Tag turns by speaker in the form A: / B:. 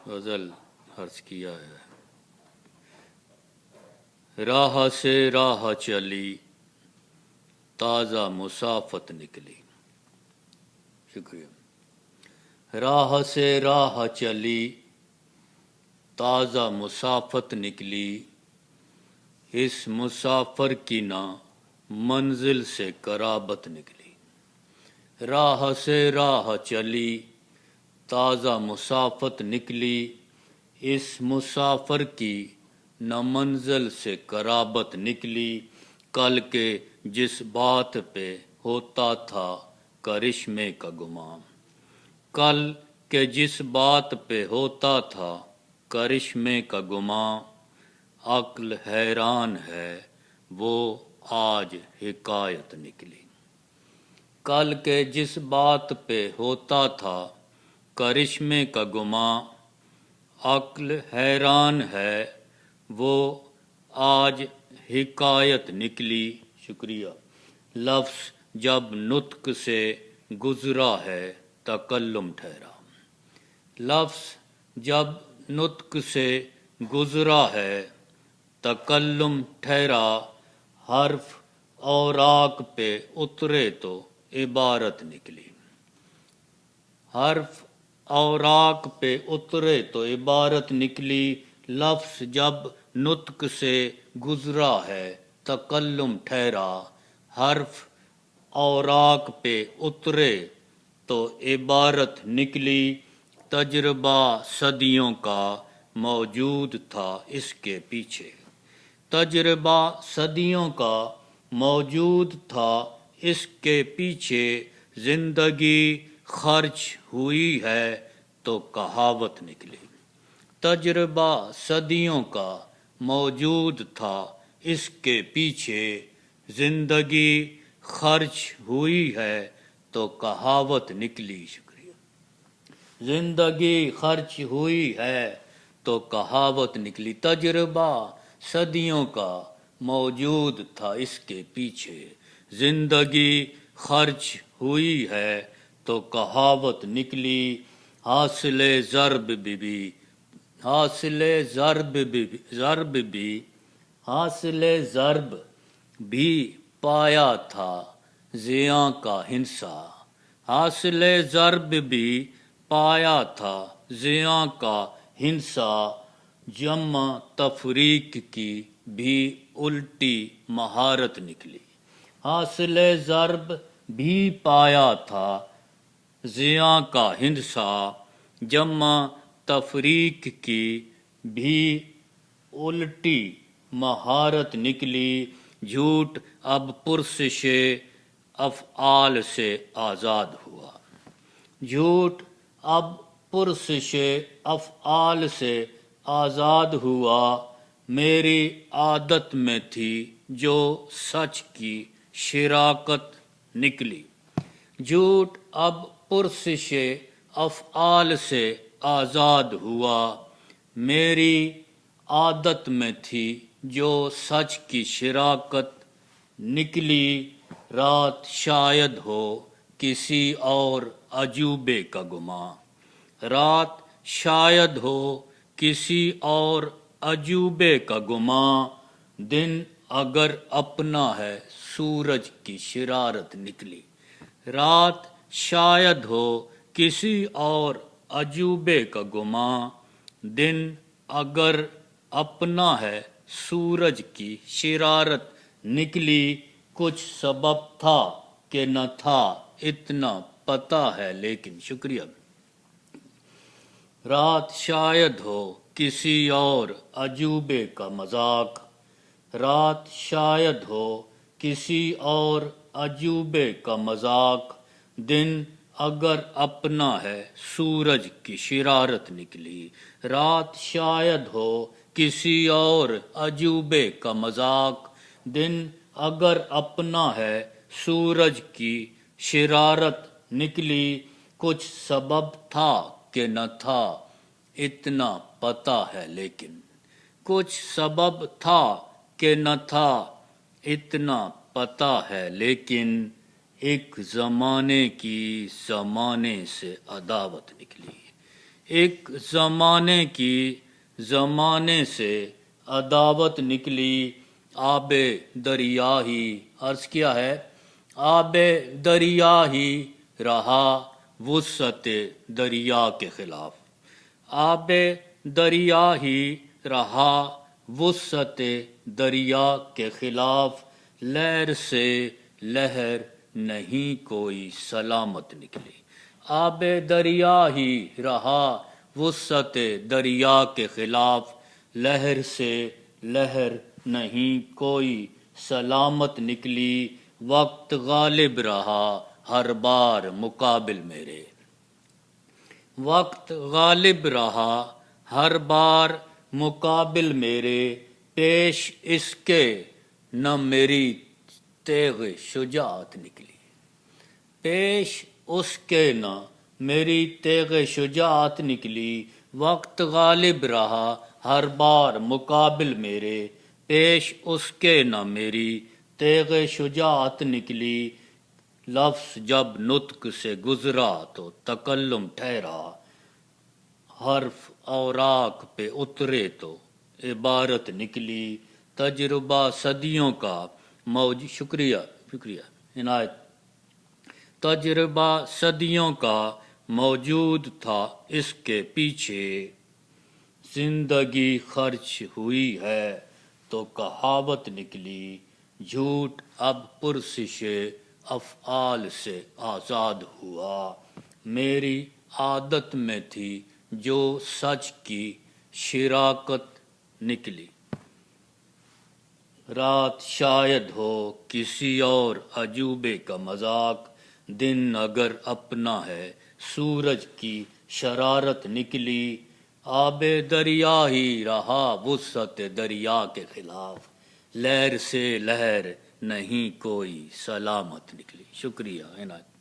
A: غزل عرض کیا ہے۔ راہ سے راہ چلی تازہ مسافت نکلی۔ شکریہ۔ راہ سے راہ چلی تازہ مسافت نکلی، اس مسافر کی نہ منزل سے قرابت نکلی۔ راہ سے راہ چلی تازہ مسافت نکلی، اس مسافر کی نہ منزل سے قرابت نکلی۔ کل کے جس بات پہ ہوتا تھا کرشمے کا گمان، کل کے جس بات پہ ہوتا تھا کرشمے کا گمان، عقل حیران ہے وہ آج حکایت نکلی۔ کل کے جس بات پہ ہوتا تھا کرشمے کا گمان، عقل حیران ہے وہ آج حکایت نکلی۔ شکریہ۔ لفظ جب نطق سے گزرا ہے تکلم ٹھہرا۔ لفظ جب نطق سے گزرا ہے تکلم ٹھہرا، حرف اوراق پہ اترے تو عبارت نکلی۔ حرف اوراق پہ اترے تو عبارت نکلی، لفظ جب نطق سے گزرا ہے تکلم ٹھہرا، حرف اوراق پہ اترے تو عبارت نکلی۔ تجربہ صدیوں کا موجود تھا اس کے پیچھے، تجربہ صدیوں کا موجود تھا اس کے پیچھے، زندگی خرچ ہوئی ہے تو کہاوت نکلی۔ تجربہ صدیوں کا موجود تھا اس کے پیچھے، زندگی خرچ ہوئی ہے تو کہاوت نکلی۔ شکریہ۔ زندگی خرچ ہوئی ہے تو کہاوت نکلی۔ تجربہ صدیوں کا موجود تھا اس کے پیچھے، زندگی خرچ ہوئی ہے تو کہاوت نکلی۔ حاصل ضرب بھی حاصل ضرب بھی پایا تھا زیاں کا ہنسا، حاصل ضرب بھی پایا تھا زیاں کا ہنسا، جمع تفریق کی بھی الٹی مہارت نکلی۔ حاصل ضرب بھی پایا تھا زیاں کا ہنسا، جمع تفریق کی بھی الٹی مہارت نکلی۔ جھوٹ اب پرسش افعال سے آزاد ہوا، جھوٹ اب پرسش افعال سے آزاد ہوا، میری عادت میں تھی جو سچ کی شراکت نکلی۔ جھوٹ اب پرسش افعال سے آزاد ہوا، میری عادت میں تھی جو سچ کی شراکت نکلی۔ رات شاید ہو کسی اور عجوبے کا گمان، رات شاید ہو کسی اور عجوبے کا گمان، دن اگر اپنا ہے سورج کی شرارت نکلی۔ رات شاید ہو کسی اور عجوبے کا گمان، دن اگر اپنا ہے سورج کی شرارت نکلی۔ کچھ سبب تھا کہ نہ تھا اتنا پتہ ہے لیکن۔ شکریہ۔ رات شاید ہو کسی اور عجوبے کا مذاق، رات شاید ہو کسی اور عجوبے کا مذاق، دن اگر اپنا ہے سورج کی شرارت نکلی۔ رات شاید ہو کسی اور عجوبے کا مذاق، دن اگر اپنا ہے سورج کی شرارت نکلی۔ کچھ سبب تھا کہ نہ تھا اتنا پتہ ہے لیکن، کچھ سبب تھا کہ نہ تھا اتنا پتہ ہے لیکن، ایک زمانے کی زمانے سے عداوت نکلی۔ ایک زمانے کی زمانے سے عداوت نکلی، آب دریا ہی، عرض کیا ہے، آب دریا ہی رہا وسعت دریا کے خلاف، آب دریا ہی رہا وسعت دریا کے خلاف، لہر سے لہر نہیں کوئی سلامت نکلی، آب دریا ہی رہا وسعت دریا کے خلاف، لہر سے لہر نہیں کوئی سلامت نکلی، وقت غالب رہا ہر بار مقابل میرے، وقت غالب رہا ہر بار مقابل میرے، پیش اس کے نہ میری تیغ شجاعت نکلی، پیش اس کے نہ میری تیغ شجاعت نکلی، وقت غالب رہا ہر بار مقابل میرے، پیش اس کے نہ میری تیغ شجاعت نکلی، لفظ جب نطق سے گزرا تو تکلم ٹھہرا، حرف اوراق پہ اترے تو عبارت نکلی، تجربہ صدیوں کا شکریہ عنایت، تجربہ صدیوں کا موجود تھا اس کے پیچھے، زندگی خرچ ہوئی ہے تو کہاوت نکلی، جھوٹ اب پرسش افعال سے آزاد ہوا، میری عادت میں تھی جو سچ کی شراکت نکلی، رات شاید ہو کسی اور عجوبے کا مذاق، دن اگر اپنا ہے سورج کی شرارت نکلی، آب دریا ہی رہا وسعت دریا کے خلاف، لہر سے لہر نہیں کوئی سلامت نکلی۔ شکریہ عنایت۔